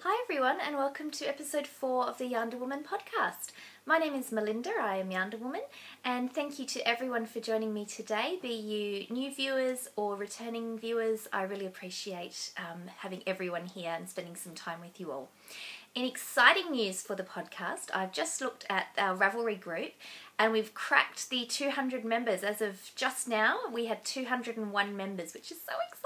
Hi everyone and welcome to episode 4 of the Yonder Woman podcast. My name is Melinda, I am Yonder Woman, and thank you to everyone for joining me today, be you new viewers or returning viewers. I really appreciate having everyone here and spending some time with you all. In exciting news for the podcast, I've just looked at our Ravelry group and we've cracked the 200 members. As of just now, we had 201 members, which is so exciting.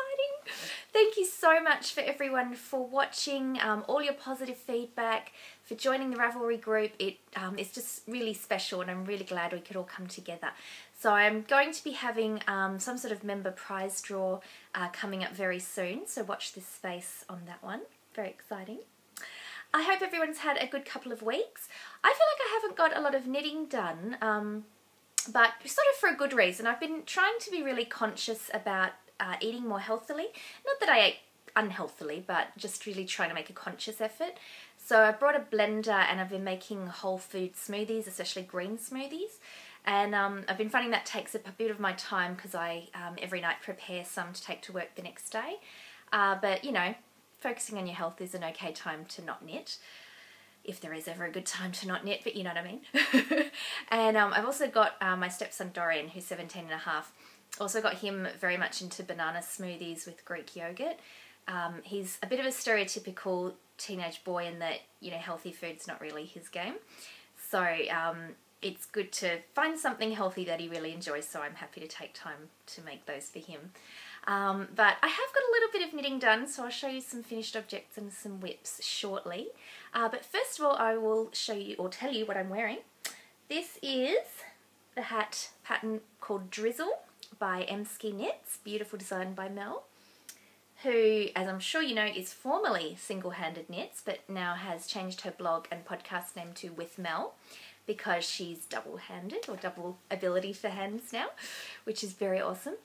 Thank you so much for everyone for watching, all your positive feedback, for joining the Ravelry group. It's just really special and I'm really glad we could all come together. So I'm going to be having some sort of member prize draw coming up very soon, so watch this space on that one. Very exciting. I hope everyone's had a good couple of weeks. I feel like I haven't got a lot of knitting done, but sort of for a good reason. I've been trying to be really conscious about eating more healthily. Not that I ate unhealthily, but just really trying to make a conscious effort. So I brought a blender and I've been making whole food smoothies, especially green smoothies. And I've been finding that takes up a bit of my time because I every night prepare some to take to work the next day. But you know, focusing on your health is an okay time to not knit, if there is ever a good time to not knit, but you know what I mean. And I've also got my stepson Dorian, who's 17 and a half. Also got him very much into banana smoothies with Greek yogurt. He's a bit of a stereotypical teenage boy in that, you know, healthy food's not really his game. So it's good to find something healthy that he really enjoys, so I'm happy to take time to make those for him. But I have got a little bit of knitting done, so I'll show you some finished objects and some whips shortly. But first of all, I will show you or tell you what I'm wearing. This is the hat pattern called Drizzle by Emski Knits, beautiful design by Mel, who, as I'm sure you know, is formerly Single-Handed Knits, but now has changed her blog and podcast name to With Mel, because she's double-handed, or double ability for hands now, which is very awesome.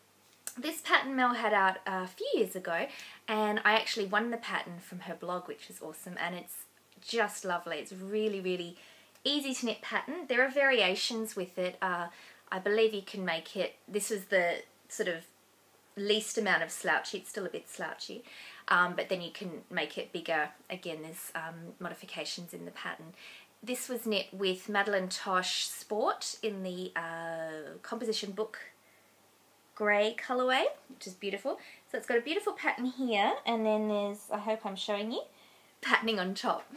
This pattern Mel had out a few years ago, and I actually won the pattern from her blog, which is awesome, and it's just lovely. It's really, really easy to knit pattern. There are variations with it. I believe you can make it, this is the sort of least amount of slouchy, it's still a bit slouchy, but then you can make it bigger. Again, there's modifications in the pattern. This was knit with Madeline Tosh Sport in the composition book grey colourway, which is beautiful. So it's got a beautiful pattern here, and then there's, I hope I'm showing you, patterning on top.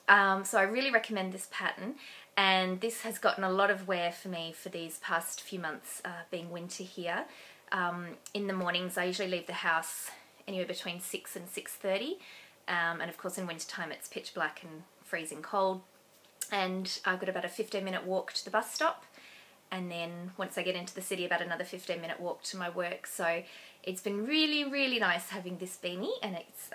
So I really recommend this pattern, and this has gotten a lot of wear for me for these past few months, being winter here. In the mornings I usually leave the house anywhere between 6 and 6:30, and of course in winter time it's pitch black and freezing cold, and I've got about a 15-minute walk to the bus stop, and then once I get into the city about another 15-minute walk to my work. So it's been really, really nice having this beanie, and it's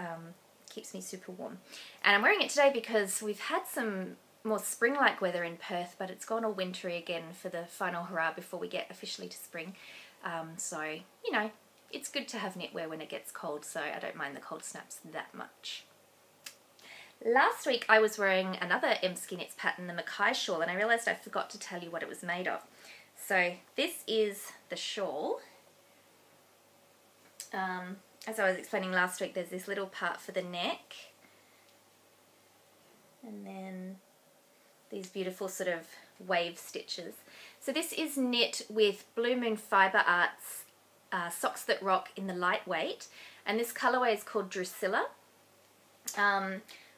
keeps me super warm. And I'm wearing it today because we've had some more spring-like weather in Perth, but it's gone all wintry again for the final hurrah before we get officially to spring. So, you know, it's good to have knitwear when it gets cold, so I don't mind the cold snaps that much. Last week I was wearing another Emski Knits pattern, the Mackay shawl, and I realised I forgot to tell you what it was made of. So this is the shawl. As I was explaining last week, there's this little part for the neck, and then these beautiful sort of wave stitches. So this is knit with Blue Moon Fibre Arts Socks That Rock in the lightweight, and this colourway is called Drusilla,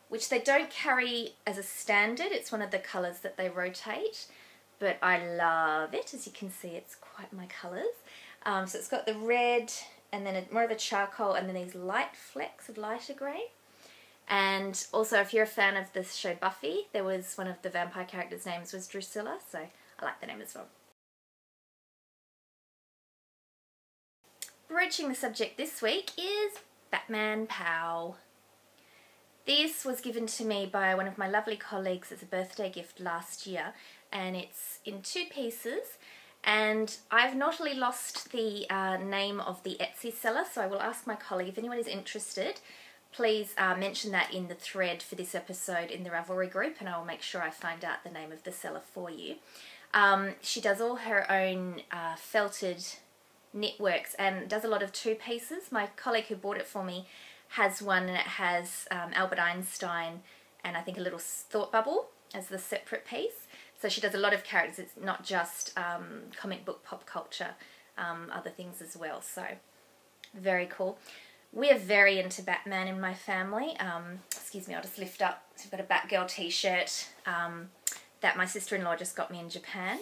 which they don't carry as a standard. It's one of the colours that they rotate, but I love it. As you can see, it's quite my colours. So it's got the red, and then more of a charcoal, and then these light flecks of lighter grey. And also, if you're a fan of the show Buffy, there was one of the vampire characters' names was Drusilla, so I like the name as well. Broaching the subject this week is Batman Pow. This was given to me by one of my lovely colleagues as a birthday gift last year, and it's in 2 pieces, and I've not only lost the name of the Etsy seller, so I will ask my colleague if anyone is interested. Please mention that in the thread for this episode in the Ravelry group, and I will make sure I find out the name of the seller for you. She does all her own felted knitworks and does a lot of 2 pieces. My colleague who bought it for me has one and it has Albert Einstein and I think a little thought bubble as the separate piece. So she does a lot of characters. It's not just comic book pop culture, other things as well. So very cool. We are very into Batman in my family. Excuse me, I'll just lift up. So I've got a Batgirl t-shirt that my sister-in-law just got me in Japan.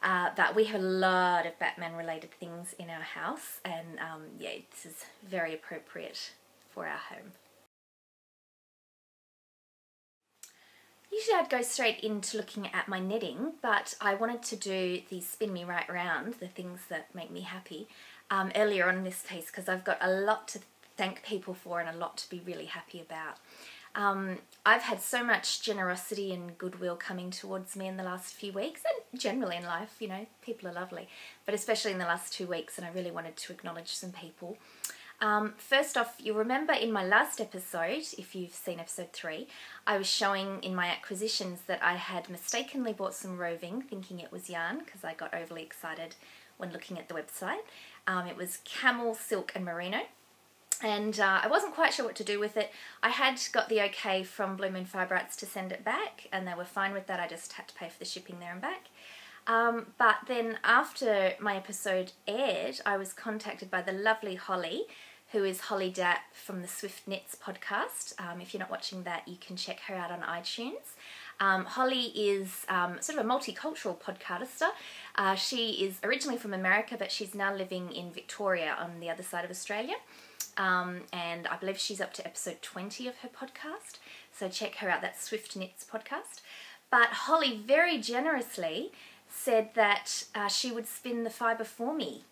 But we have a lot of Batman related things in our house, and yeah, this is very appropriate for our home. Usually I'd go straight into looking at my knitting, but I wanted to do the spin me right round, the things that make me happy, earlier on in this piece, because I've got a lot to thank people for and a lot to be really happy about. I've had so much generosity and goodwill coming towards me in the last few weeks, and generally in life, you know, people are lovely, but especially in the last 2 weeks, and I really wanted to acknowledge some people. First off, you'll remember in my last episode, if you've seen episode 3, I was showing in my acquisitions that I had mistakenly bought some roving, thinking it was yarn, because I got overly excited when looking at the website. It was camel, silk and merino. And I wasn't quite sure what to do with it. I had got the okay from Blue Moon Fibre Arts to send it back, and they were fine with that. I just had to pay for the shipping there and back. But then after my episode aired, I was contacted by the lovely Holly, who is Holly Dapp from the Swift Knits podcast. If you're not watching that, you can check her out on iTunes. Holly is sort of a multicultural podcaster. She is originally from America, but she's now living in Victoria on the other side of Australia. And I believe she's up to episode 20 of her podcast, so check her out. That's Swift Knits podcast. But Holly very generously said that she would spin the fibre for me.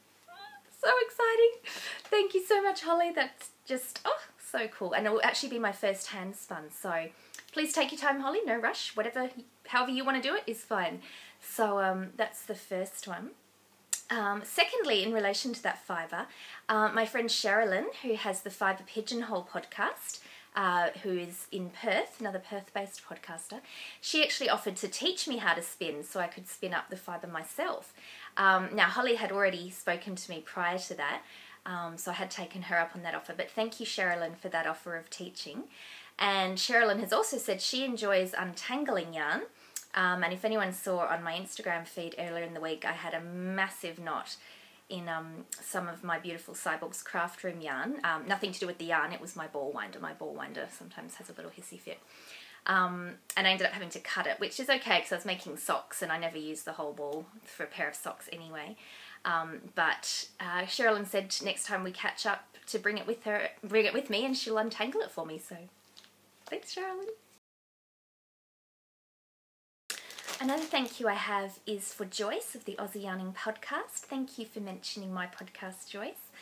So exciting! Thank you so much, Holly. That's just, oh, so cool. And it will actually be my first hand spun, so please take your time, Holly, no rush. Whatever, however you want to do it is fine. So that's the first one. Secondly, in relation to that fibre, my friend Sherilyn, who has the Fibre Pigeonhole podcast, who is in Perth, another Perth-based podcaster, she actually offered to teach me how to spin so I could spin up the fibre myself. Now, Holly had already spoken to me prior to that, so I had taken her up on that offer, but thank you, Sherilyn, for that offer of teaching. And Sherilyn has also said she enjoys untangling yarn. And if anyone saw on my Instagram feed earlier in the week, I had a massive knot in some of my beautiful Cyborg's Craft Room yarn. Nothing to do with the yarn, it was my ball winder. My ball winder sometimes has a little hissy fit. And I ended up having to cut it, which is okay because I was making socks and I never used the whole ball for a pair of socks anyway. But Sherilyn said next time we catch up to bring it with me and she'll untangle it for me. So thanks, Sherilyn. Another thank you I have is for Joyce of the Aussie Yarning podcast. Thank you for mentioning my podcast, Joyce.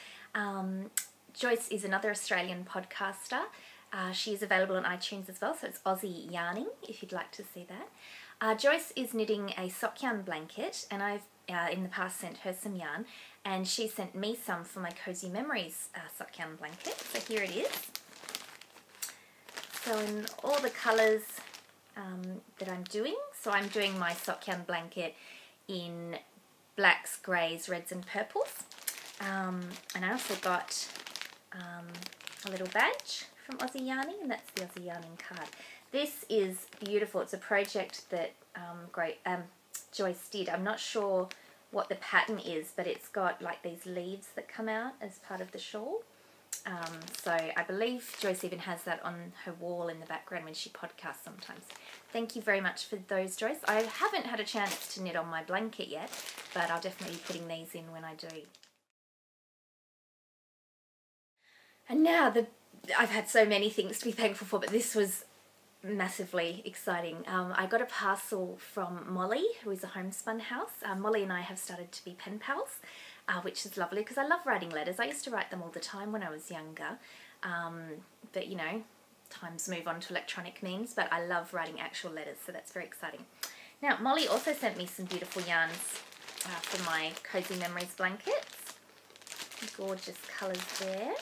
Joyce is another Australian podcaster. She is available on iTunes as well, so it's Aussie Yarning if you'd like to see that. Joyce is knitting a sock yarn blanket, and I've in the past sent her some yarn, and she sent me some for my Cozy Memories sock yarn blanket. So here it is. So in all the colours that I'm doing. So I'm doing my sock yarn blanket in blacks, greys, reds and purples. And I also got a little badge from Aussie Yarning, and that's the Aussie Yarning card. This is beautiful. It's a project that Joyce did. I'm not sure what the pattern is, but it's got like these leaves that come out as part of the shawl. So I believe Joyce even has that on her wall in the background when she podcasts sometimes. Thank you very much for those, Joyce. I haven't had a chance to knit on my blanket yet, but I'll definitely be putting these in when I do. And now I've had so many things to be thankful for, but this was massively exciting. I got a parcel from Molly, who is a homespun house. Molly and I have started to be pen pals, which is lovely because I love writing letters. I used to write them all the time when I was younger, but you know, times move on to electronic means, but I love writing actual letters, so that's very exciting. Now, Molly also sent me some beautiful yarns for my Cozy Memories blankets. Gorgeous colours there.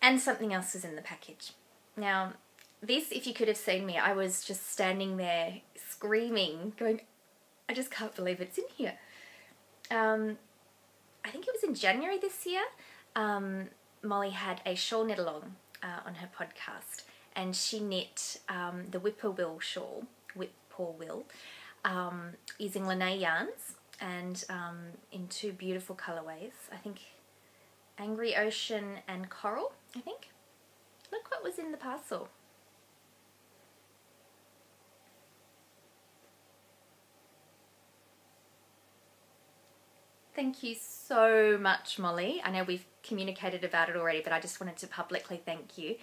And something else was in the package. Now, this, if you could have seen me, I was just standing there screaming, going, I just can't believe it's in here. I think it was in January this year, Molly had a shawl knit along on her podcast, and she knit the whippoorwill shawl, using Lene yarns, and in two beautiful colourways. I think Angry Ocean and Coral, I think. Look what was in the parcel. Thank you so much, Molly. I know we've communicated about it already, but I just wanted to publicly thank you.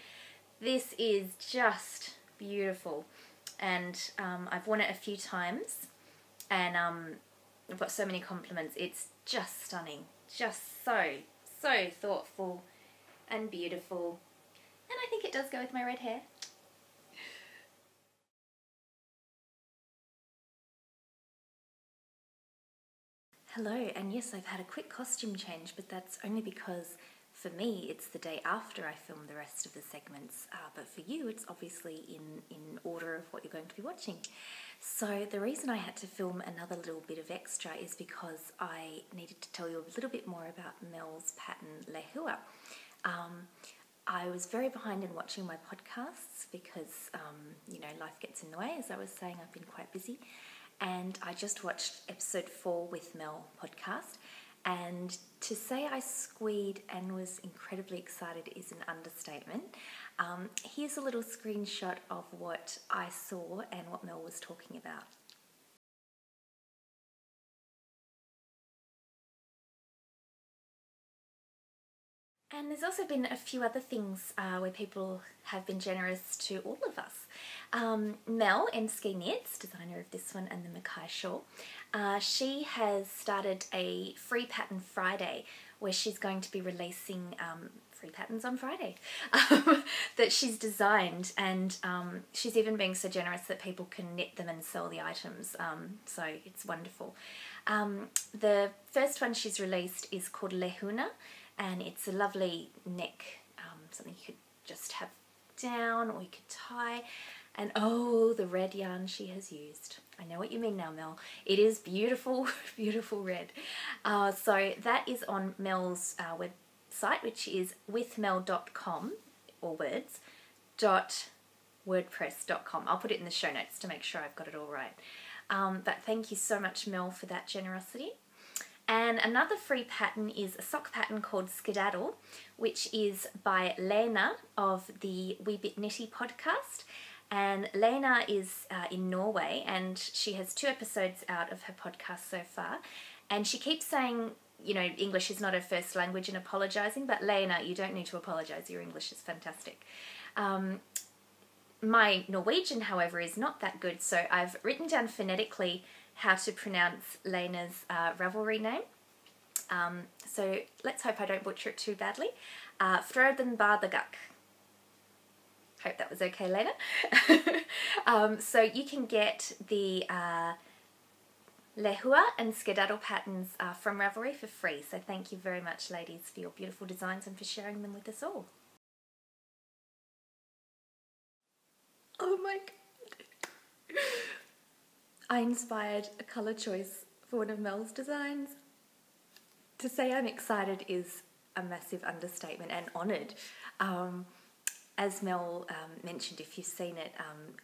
This is just beautiful, and I've worn it a few times, and I've got so many compliments. It's just stunning, just so thoughtful and beautiful, and I think it does go with my red hair. Hello, and yes, I've had a quick costume change, but that's only because for me it's the day after I film the rest of the segments, but for you it's obviously in order of what you're going to be watching. So the reason I had to film another little bit of extra is because I needed to tell you a little bit more about Mel's pattern Lehua. I was very behind in watching my podcasts because, you know, life gets in the way. As I was saying, I've been quite busy. And I just watched episode 4 with Mel podcast. And to say I squeed and was incredibly excited is an understatement. Here's a little screenshot of what I saw and what Mel was talking about. And there's also been a few other things where people have been generous to all of us. Mel, M-Ski Knits, designer of this one and the Mackay shawl, she has started a Free Pattern Friday where she's going to be releasing free patterns on Friday that she's designed, and she's even being so generous that people can knit them and sell the items, so it's wonderful. The first one she's released is called Lehuna, and it's a lovely neck, something you could just have down or you could tie. And oh, the red yarn she has used. I know what you mean now, Mel. It is beautiful, beautiful red. So that is on Mel's website, which is withmel.com, all words, .wordpress.com. I'll put it in the show notes to make sure I've got it all right. But thank you so much, Mel, for that generosity. And another free pattern is a sock pattern called Skedaddle, which is by Lena of the Wee Bit Knitty podcast. And Lena is in Norway, and she has 2 episodes out of her podcast so far. And she keeps saying, you know, English is not her first language and apologising, but Lena, you don't need to apologise. Your English is fantastic. My Norwegian, however, is not that good, so I've written down phonetically how to pronounce Lena's Ravelry name. So let's hope I don't butcher it too badly. Frödenbadagak. Hope that was okay, Lena. So you can get the Lehua and Skedaddle patterns from Ravelry for free. So thank you very much, ladies, for your beautiful designs and for sharing them with us all. Oh my god. I inspired a colour choice for one of Mel's designs. To say I'm excited is a massive understatement, and honoured. As Mel mentioned, if you've seen it,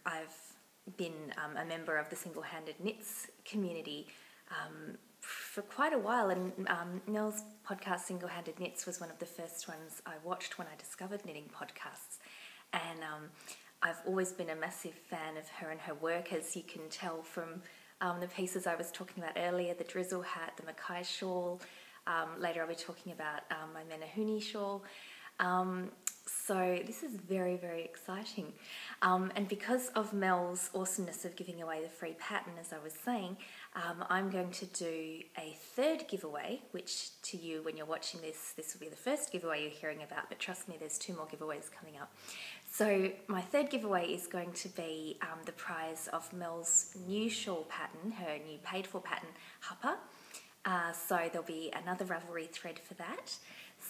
I've been a member of the Single-Handed Knits community for quite a while, and Mel's podcast Single-Handed Knits was one of the first ones I watched when I discovered knitting podcasts, and I've always been a massive fan of her and her work, as you can tell from the pieces I was talking about earlier, the drizzle hat, the Mackay shawl. Later I'll be talking about my Menahuni shawl. So this is very, very exciting. And because of Mel's awesomeness of giving away the free pattern, as I was saying, I'm going to do a 3rd giveaway, which to you, when you're watching this, this will be the first giveaway you're hearing about, but trust me, there's 2 more giveaways coming up. So my 3rd giveaway is going to be the prize of Mel's new shawl pattern, her new paid for pattern, Huppa. So there'll be another Ravelry thread for that.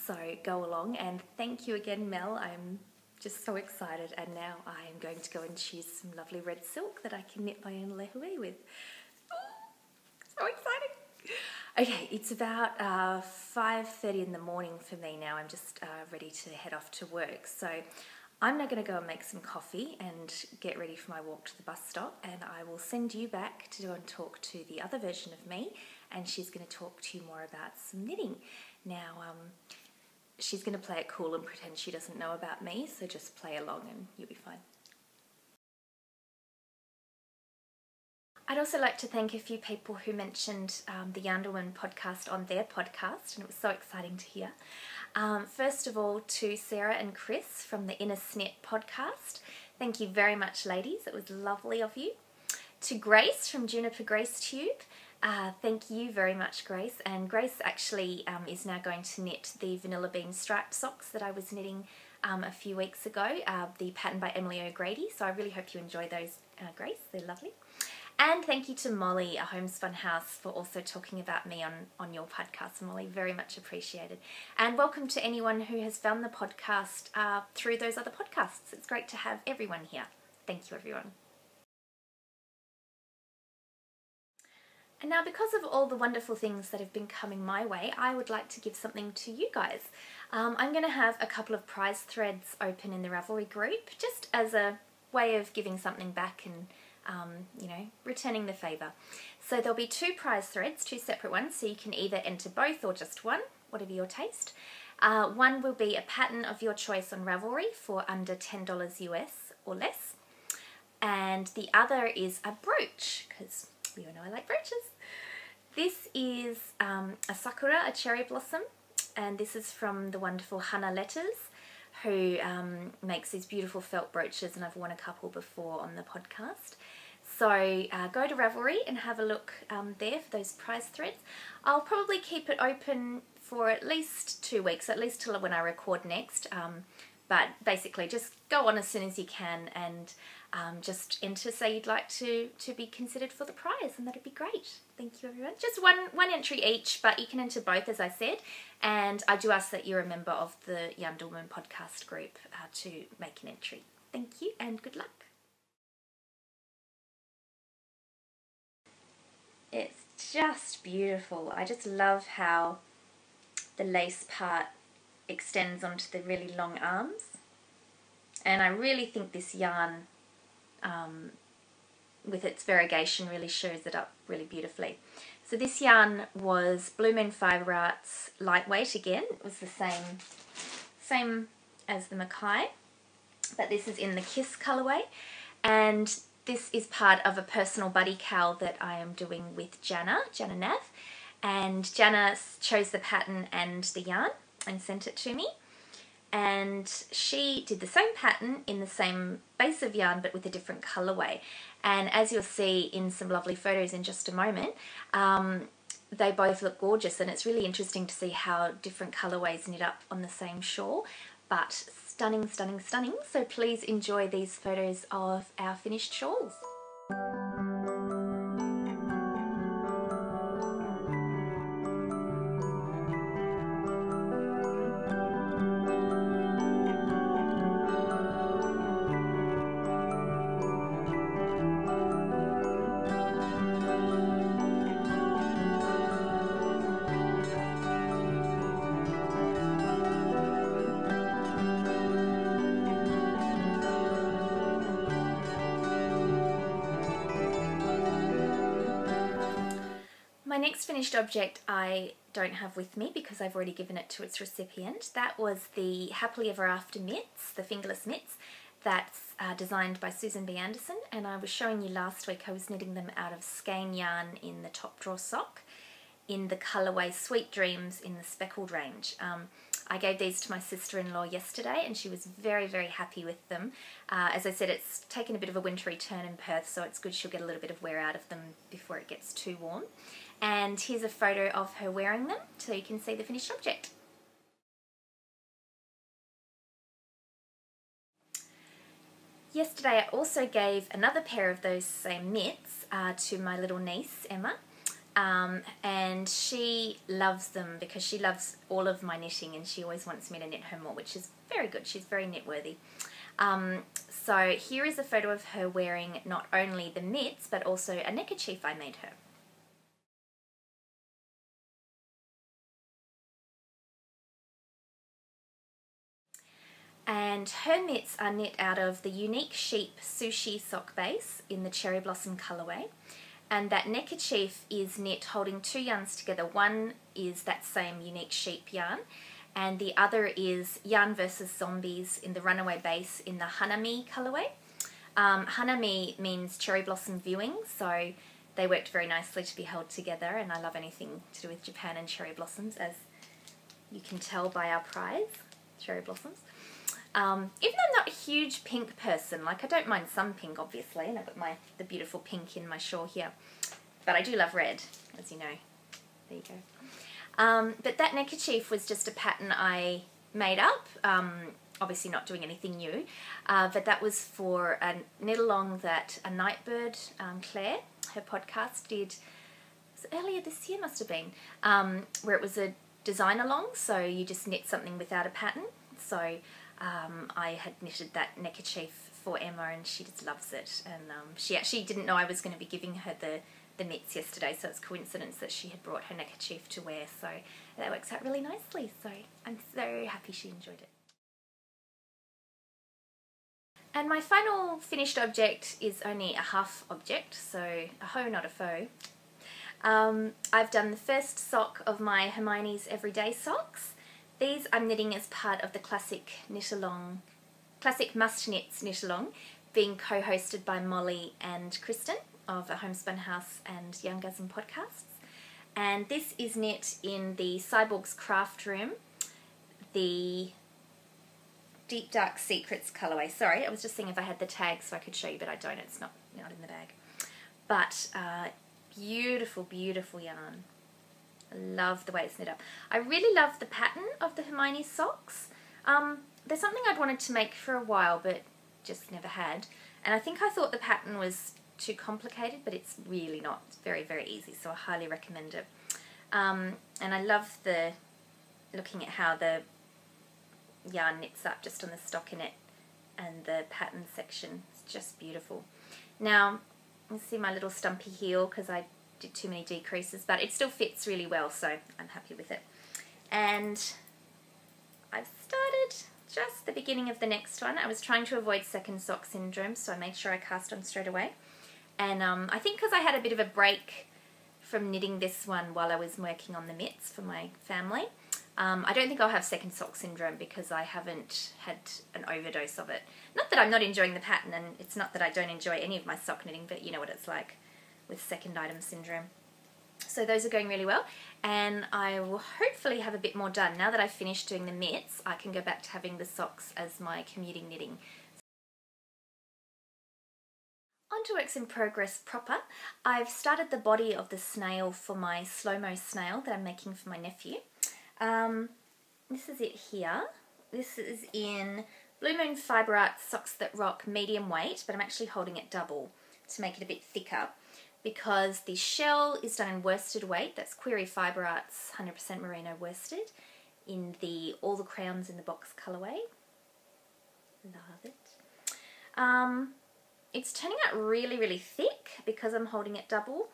So go along, and thank you again, Mel. I'm just so excited, and now I am going to go and choose some lovely red silk that I can knit my own lehui with. Oh, so exciting! Okay, it's about 5:30 in the morning for me now. I'm just ready to head off to work. So I'm now going to go and make some coffee and get ready for my walk to the bus stop, and I will send you back to go and talk to the other version of me, and she's going to talk to you more about some knitting. Now, she's going to play it cool and pretend she doesn't know about me, so just play along and you'll be fine. I'd also like to thank a few people who mentioned the Yarn Woman podcast on their podcast, and it was so exciting to hear. First of all, to Sarah and Chris from the Inner Snit podcast. Thank you very much, ladies. It was lovely of you. To Grace from Juniper Grace Tube. Thank you very much, Grace. And Grace actually is now going to knit the Vanilla Bean striped socks that I was knitting a few weeks ago, the pattern by Emily O'Grady. So I really hope you enjoy those, Grace. They're lovely. And thank you to Molly, a Homespun House, for also talking about me on your podcast, Molly. Very much appreciated. And welcome to anyone who has found the podcast through those other podcasts. It's great to have everyone here. Thank you, everyone. And now, because of all the wonderful things that have been coming my way, I would like to give something to you guys. I'm going to have a couple of prize threads open in the Ravelry group, just as a way of giving something back and returning the favour. So there'll be 2 prize threads, 2 separate ones, so you can either enter both or just one, whatever your taste. One will be a pattern of your choice on Ravelry for under $10 US or less. And the other is a brooch, because you know I like brooches. This is a sakura, a cherry blossom, and this is from the wonderful Hannah Letters, who makes these beautiful felt brooches, and I've worn a couple before on the podcast. So go to Ravelry and have a look there for those prize threads. I'll probably keep it open for at least 2 weeks, at least till when I record next. But basically just go on as soon as you can and just enter, say you'd like to be considered for the prize, and that'd be great. Thank you, everyone. Just one entry each, but you can enter both, as I said. And I do ask that you're a member of the Yarn Woman podcast group to make an entry. Thank you and good luck. It's just beautiful. I just love how the lace part extends onto the really long arms. And I really think this yarn, with its variegation, really shows it up really beautifully. So this yarn was Blue Moon Fibre Arts Lightweight again. It was the same as the Mackay, but this is in the Kiss colourway. And this is part of a personal buddy cowl that I am doing with Jana Nav. And Jana chose the pattern and the yarn and sent it to me. And she did the same pattern in the same base of yarn but with a different colourway. And as you'll see in some lovely photos in just a moment, they both look gorgeous, and it's really interesting to see how different colourways knit up on the same shawl, but stunning, stunning, stunning. So please enjoy these photos of our finished shawls. My next finished object I don't have with me because I've already given it to its recipient. That was the Happily Ever After mitts, the fingerless mitts, that's designed by Susan B. Anderson, and I was showing you last week I was knitting them out of skein yarn in the top drawer sock in the colourway Sweet Dreams in the speckled range. I gave these to my sister-in-law yesterday and she was very, very happy with them. As I said, it's taken a bit of a wintry turn in Perth, so it's good she'll get a little bit of wear out of them before it gets too warm. And here's a photo of her wearing them so you can see the finished object. Yesterday I also gave another pair of those same mitts to my little niece, Emma. And she loves them because she loves all of my knitting and she always wants me to knit her more, which is very good. She's very knit worthy. So here is a photo of her wearing not only the mitts but also a neckerchief I made her. And her mitts are knit out of the Unique Sheep Sushi sock base in the Cherry Blossom colourway. And that neckerchief is knit holding two yarns together. One is that same Unique Sheep yarn, and the other is Yarn vs. Zombies in the Runaway base in the Hanami colourway. Hanami means cherry blossom viewing, so they worked very nicely to be held together, and I love anything to do with Japan and cherry blossoms, as you can tell by our prize, cherry blossoms. Even though I'm not a huge pink person, like I don't mind some pink obviously, and I've got the beautiful pink in my shawl here, but I do love red, as you know. There you go. But that neckerchief was just a pattern I made up, obviously not doing anything new, but that was for a knit along that a Nightbird, Claire, her podcast did, was it earlier this year, must have been, where it was a design along, so you just knit something without a pattern. So I had knitted that neckerchief for Emma, and she just loves it, and she actually didn't know I was going to be giving her the mitts yesterday, so it's coincidence that she had brought her neckerchief to wear, so that works out really nicely, so I'm so happy she enjoyed it. And my final finished object is only a half object, so a hoe not a foe. I've done the first sock of my Hermione's Everyday socks. These I'm knitting as part of the Classic Must Knits Knit Along, being co-hosted by Molly and Kristen of A Homespun House and Younggasm podcasts. And this is knit in the Cyborg's Craft Room, the Deep Dark Secrets colourway. Sorry, I was just seeing if I had the tag so I could show you, but I don't. It's not in the bag. But beautiful, beautiful yarn. I love the way it's knit up. I really love the pattern of the Hermione socks. There's something I'd wanted to make for a while, but just never had. And I think I thought the pattern was too complicated, but it's really not. It's very, very easy, so I highly recommend it. And I love looking at how the yarn knits up just on the stockinette and the pattern section. It's just beautiful. Now, you see my little stumpy heel because I did too many decreases, but it still fits really well, so I'm happy with it. And I've started just the beginning of the next one. I was trying to avoid second sock syndrome, so I made sure I cast on straight away. And I think because I had a bit of a break from knitting this one while I was working on the mitts for my family, I don't think I'll have second sock syndrome because I haven't had an overdose of it. Not that I'm not enjoying the pattern, and it's not that I don't enjoy any of my sock knitting, but you know what it's like with second item syndrome. So those are going really well, and I will hopefully have a bit more done. Now that I've finished doing the mitts, I can go back to having the socks as my commuting knitting. On to works in progress proper. I've started the body of the snail for my slow-mo snail that I'm making for my nephew. This is it here. This is in Blue Moon Fibre Arts Socks That Rock medium weight, but I'm actually holding it double to make it a bit thicker because the shell is done in worsted weight. That's Query Fibre Arts 100% Merino worsted in the All the Crowns in the Box colourway. Love it. It's turning out really, really thick because I'm holding it double.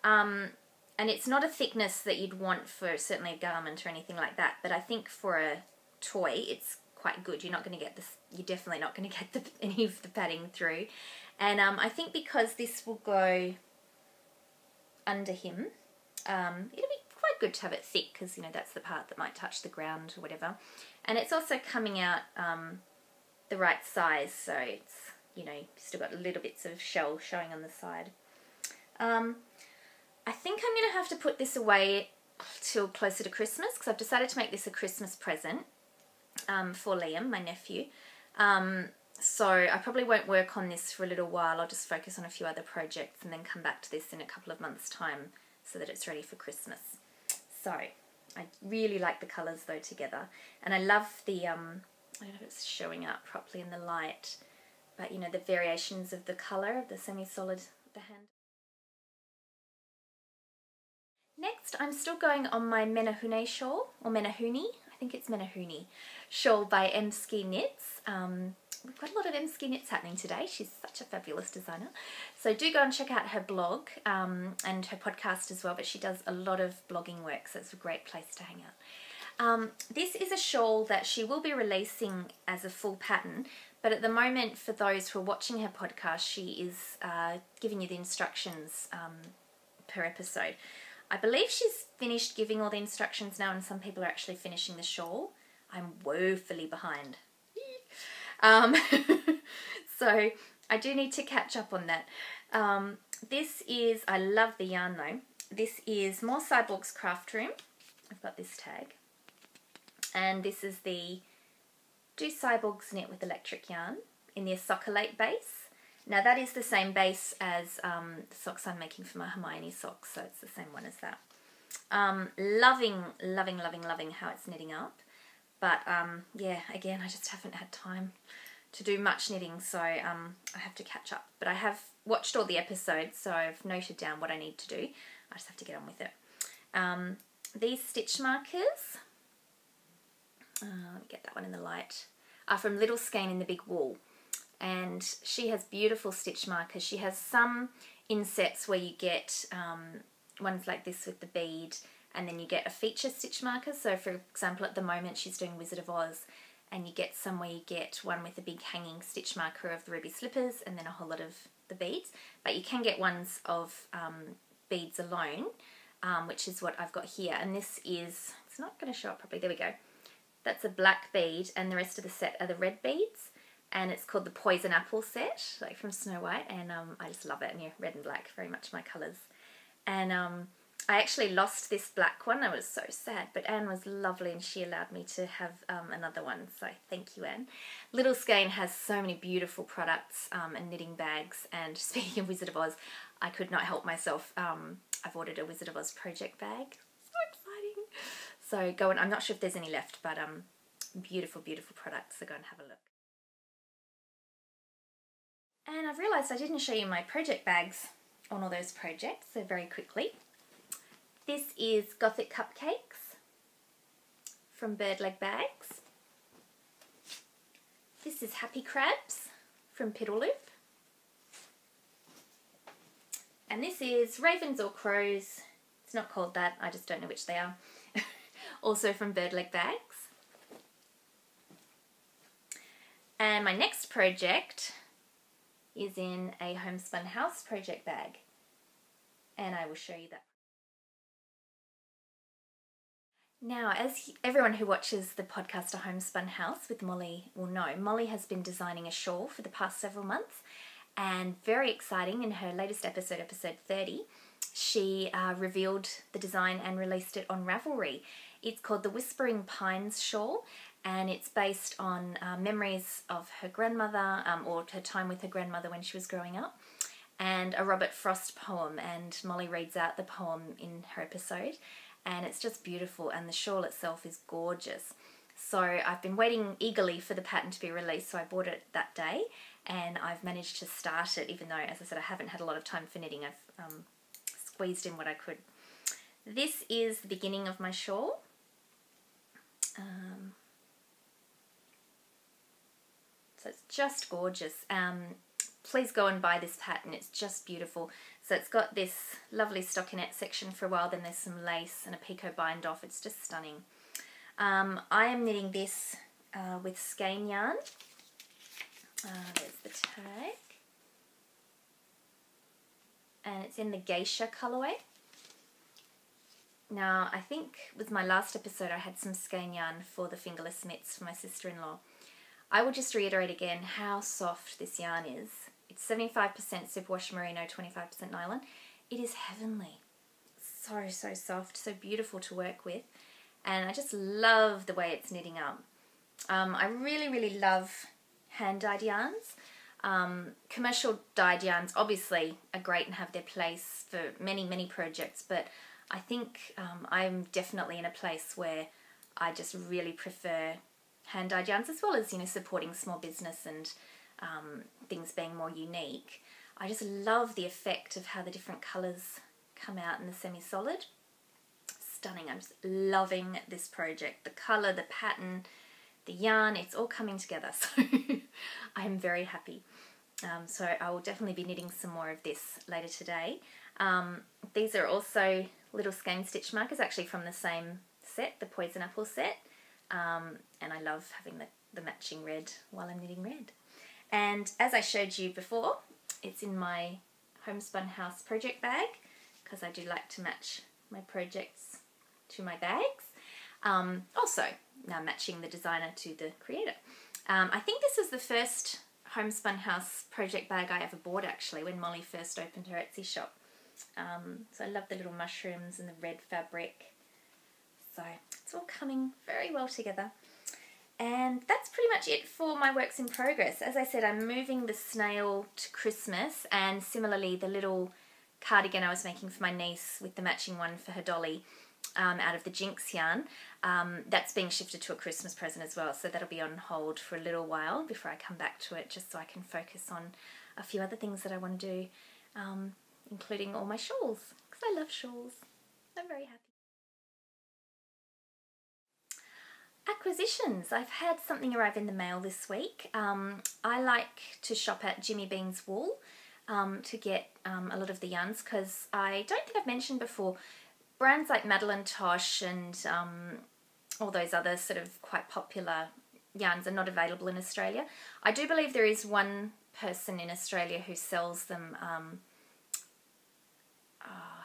And it's not a thickness that you'd want for certainly a garment or anything like that, but I think for a toy it's quite good. You're not going to get this, you're definitely not going to get any of the padding through. And I think because this will go under him, it'll be quite good to have it thick because, you know, that's the part that might touch the ground or whatever. And it's also coming out the right size, so it's, you know, still got little bits of shell showing on the side. I think I'm going to have to put this away till closer to Christmas because I've decided to make this a Christmas present for Liam, my nephew. So I probably won't work on this for a little while. I'll just focus on a few other projects and then come back to this in a couple of months' time so that it's ready for Christmas. So I really like the colours though together, and I love the, I don't know if it's showing up properly in the light, but you know, the variations of the colour of the semi-solid, the hand. Next, I'm still going on my Menahune shawl, or Menahune, I think it's Menahune, shawl by Emski Knits. We've got a lot of Emski Knits happening today. She's such a fabulous designer. So do go and check out her blog and her podcast as well, but she does a lot of blogging work, so it's a great place to hang This is a shawl that she will be releasing as a full pattern, but at the moment, for those who are watching her podcast, she is giving you the instructions per episode. I believe she's finished giving all the instructions now, and some people are actually finishing the shawl. I'm woefully behind. So I do need to catch up on that. This is, I love the yarn though. This is More Cyborgs Craft Room. I've got this tag. And this is the Do Cyborgs Knit with Electric yarn in the Isocolate base. Now that is the same base as the socks I'm making for my Hermione socks, so it's the same one as that. Loving how it's knitting up. But yeah, again, I just haven't had time to do much knitting, so I have to catch up. But I have watched all the episodes, so I've noted down what I need to do. I just have to get on with it. These stitch markers, let me get that one in the light, are from Little Skein in the Big Wool. And she has beautiful stitch markers. She has some in sets where you get ones like this with the bead, and then you get a feature stitch marker. So for example, at the moment she's doing Wizard of Oz, and you get some where you get one with a big hanging stitch marker of the ruby slippers and then a whole lot of the beads. But you can get ones of beads alone, which is what I've got here. And this is, it's not going to show up properly, there we go. That's a black bead, and the rest of the set are the red beads. And it's called the Poison Apple set, like from Snow White, and I just love it. And yeah, red and black, very much my colours. And I actually lost this black one. I was so sad, but Anne was lovely and she allowed me to have another one, so thank you, Anne. Little Skein has so many beautiful products and knitting bags, and speaking of Wizard of Oz, I could not help myself. I've ordered a Wizard of Oz project bag. So exciting. So go on, I'm not sure if there's any left, but beautiful, beautiful products, so go and have a look. And I've realised I didn't show you my project bags on all those projects, so very quickly. This is Gothic Cupcakes from Bird Leg Bags. This is Happy Crabs from Piddle Loop. And this is Ravens or Crows. It's not called that, I just don't know which they are. Also from Bird Leg Bags. And my next project is in a Homespun House project bag, and I will show you that. Now, as everyone who watches the podcast A Homespun House with Molly will know, Molly has been designing a shawl for the past several months, and very exciting, in her latest episode, episode 30, she revealed the design and released it on Ravelry. It's called the Whispering Pines Shawl, and it's based on memories of her grandmother, or her time with her grandmother when she was growing up, and a Robert Frost poem, and Molly reads out the poem in her episode, and it's just beautiful, and the shawl itself is gorgeous. So I've been waiting eagerly for the pattern to be released, so I bought it that day, and I've managed to start it, even though, as I said, I haven't had a lot of time for knitting. I've squeezed in what I could. This is the beginning of my shawl. So it's just gorgeous. Please go and buy this pattern, it's just beautiful. So it's got this lovely stockinette section for a while, then there's some lace and a picot bind off. It's just stunning. I am knitting this with skein yarn. There's the tag. And it's in the Geisha colourway. Now, I think with my last episode I had some skein yarn for the fingerless mitts for my sister-in-law. I will just reiterate again how soft this yarn is. It's 75% superwash merino, 25% nylon. It is heavenly. So, so soft, so beautiful to work with. And I just love the way it's knitting up. I really, really love hand-dyed yarns. Commercial dyed yarns obviously are great and have their place for many, many projects, but I think I'm definitely in a place where I just really prefer hand-dyed yarns, as well as, you know, supporting small business and things being more unique. I just love the effect of how the different colours come out in the semi-solid. Stunning. I'm just loving this project. The colour, the pattern, the yarn, it's all coming together, so I'm very happy. So I will definitely be knitting some more of this later today. These are also little skein stitch markers, actually from the same set, the Poison Apple set, and I love having the matching red while I'm knitting red. And as I showed you before, it's in my Homespun House project bag, because I do like to match my projects to my bags. Also, now matching the designer to the creator. I think this is the first Homespun House project bag I ever bought, actually, when Molly first opened her Etsy shop. So I love the little mushrooms and the red fabric. So it's all coming very well together. And that's pretty much it for my works in progress. As I said, I'm moving the snail to Christmas, and similarly the little cardigan I was making for my niece with the matching one for her dolly out of the Jinx yarn, that's being shifted to a Christmas present as well, so that'll be on hold for a little while before I come back to it, just so I can focus on a few other things that I want to do, including all my shawls, because I love shawls. I'm very happy. Acquisitions. I've had something arrive in the mail this week. I like to shop at Jimmy Bean's Wool to get a lot of the yarns, because I don't think I've mentioned before, brands like Madeline Tosh and all those other sort of quite popular yarns are not available in Australia. I do believe there is one person in Australia who sells them,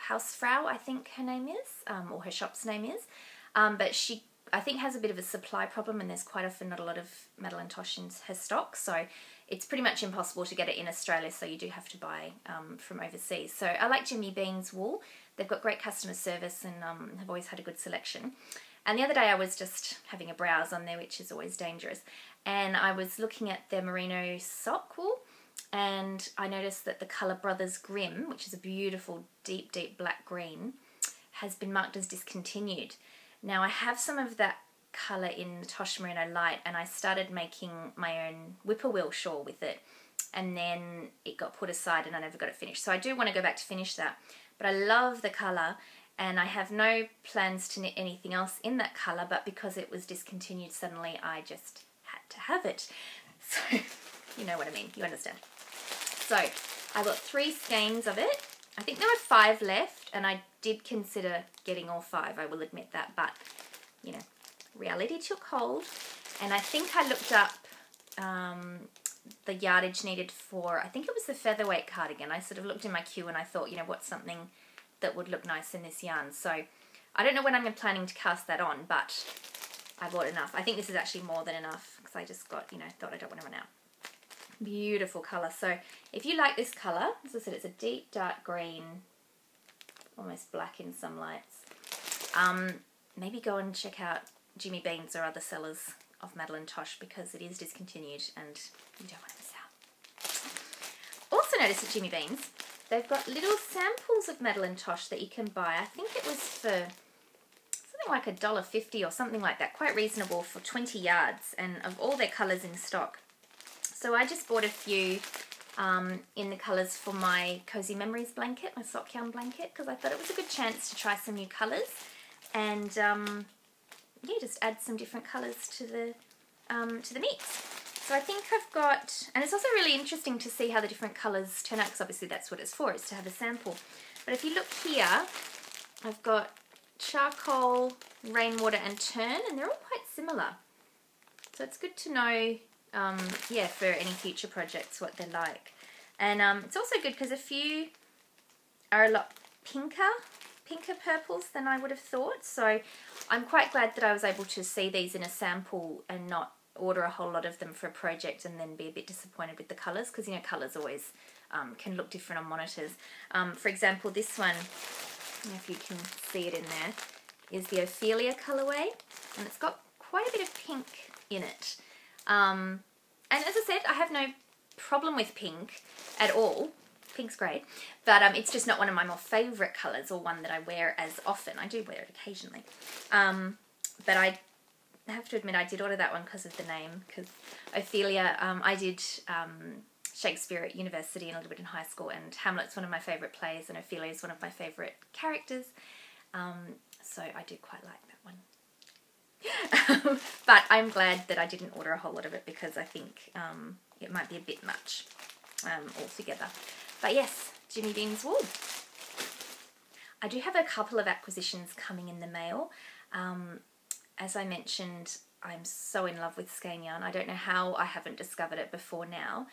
Hausfrau, I think her name is, or her shop's name is, but she, I think, has a bit of a supply problem, and there's quite often not a lot of Madeline Tosh in her stock, so it's pretty much impossible to get it in Australia, so you do have to buy from overseas. So I like Jimmy Bean's Wool. They've got great customer service and have always had a good selection. And the other day I was just having a browse on there, which is always dangerous, and I was looking at their merino sock wool, and I noticed that the colour Brothers Grimm, which is a beautiful deep, deep black green, has been marked as discontinued. Now I have some of that colour in Tosh Merino Light, and I started making my own whippoorwill shawl with it, and then it got put aside and I never got it finished. So I do want to go back to finish that, but I love the colour, and I have no plans to knit anything else in that colour, but because it was discontinued suddenly, I just had to have it. So you know what I mean, you understand. So I got 3 skeins of it. I think there were 5 left, and I did consider getting all 5, I will admit that, but you know, reality took hold, and I think I looked up the yardage needed for, I think it was the featherweight cardigan. I sort of looked in my queue and I thought, you know, what's something that would look nice in this yarn? So I don't know when I'm planning to cast that on, but I bought enough. I think this is actually more than enough, because I just got, you know, thought I don't want to run out. Beautiful colour. So if you like this colour, as I said, it's a deep dark green, almost black in some lights. Maybe go and check out Jimmy Bean's or other sellers of Madeline Tosh, because it is discontinued and you don't want to miss out. Also noticed at Jimmy Bean's, they've got little samples of Madeline Tosh that you can buy. I think it was for something like $1.50 or something like that, quite reasonable for 20 yards, and of all their colours in stock. So I just bought a few in the colours for my Cozy Memories blanket, my sock yarn blanket, because I thought it was a good chance to try some new colours, and yeah, just add some different colours to the mix. So I think I've got, and it's also really interesting to see how the different colours turn out, because obviously that's what it's for, is to have a sample. But if you look here, I've got charcoal, rainwater and tern, and they're all quite similar. So it's good to know, yeah, for any future projects what they're like. And it's also good because a few are a lot pinker purples than I would have thought. So I'm quite glad that I was able to see these in a sample and not order a whole lot of them for a project and then be a bit disappointed with the colours, because you know colours always can look different on monitors. For example, this one, I don't know if you can see it in there, is the Ophelia colourway, and it's got quite a bit of pink in it. And as I said, I have no problem with pink at all. Pink's great, but it's just not one of my more favourite colours, or one that I wear as often. I do wear it occasionally, but I have to admit I did order that one because of the name, because Ophelia, I did Shakespeare at university and a little bit in high school, and Hamlet's one of my favourite plays, and Ophelia is one of my favourite characters, so I do quite like that one. But I'm glad that I didn't order a whole lot of it, because I think it might be a bit much altogether. But yes, Jimmy Bean's Wool. I do have a couple of acquisitions coming in the mail. As I mentioned, I'm so in love with skein yarn. I don't know how I haven't discovered it before now,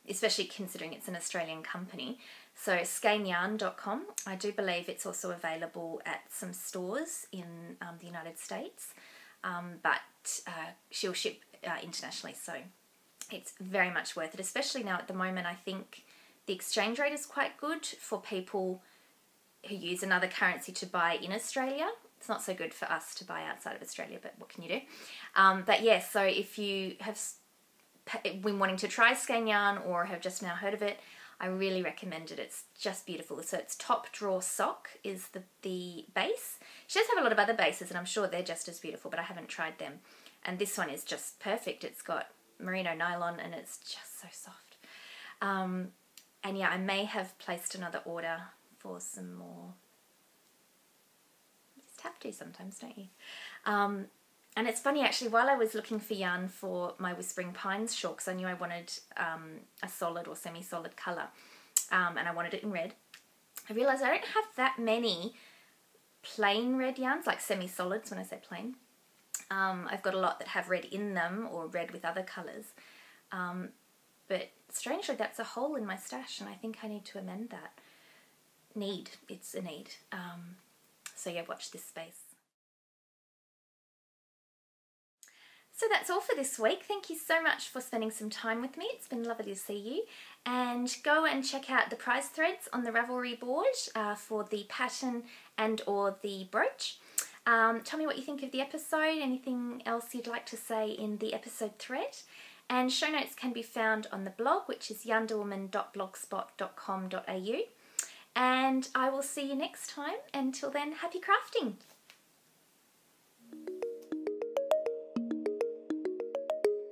especially considering it's an Australian company. So skeinyarn.com. I do believe it's also available at some stores in the United States, but she'll ship internationally, so it's very much worth it, especially now at the moment. I think the exchange rate is quite good for people who use another currency to buy in Australia. It's not so good for us to buy outside of Australia, but what can you do? But yeah, so if you have been wanting to try skein yarn or have just now heard of it, I really recommend it. It's just beautiful. So it's Top Drawer Sock is the base. She does have a lot of other bases, and I'm sure they're just as beautiful, but I haven't tried them. And this one is just perfect. It's got merino nylon and it's just so soft. And yeah, I may have placed another order for some more. You just have to sometimes, don't you? And it's funny actually, while I was looking for yarn for my Whispering Pines shawl, because I knew I wanted a solid or semi-solid colour, and I wanted it in red, I realised I don't have that many plain red yarns, like semi-solids when I say plain. I've got a lot that have red in them or red with other colours, but strangely that's a hole in my stash, and I think I need to amend that. It's a need. So yeah, watch this space. So that's all for this week. Thank you so much for spending some time with me. It's been lovely to see you. And go and check out the prize threads on the Ravelry board for the pattern and or the brooch. Tell me what you think of the episode, anything else you'd like to say in the episode thread. And show notes can be found on the blog, which is yarnderwoman.blogspot.com.au. And I will see you next time. Until then, happy crafting!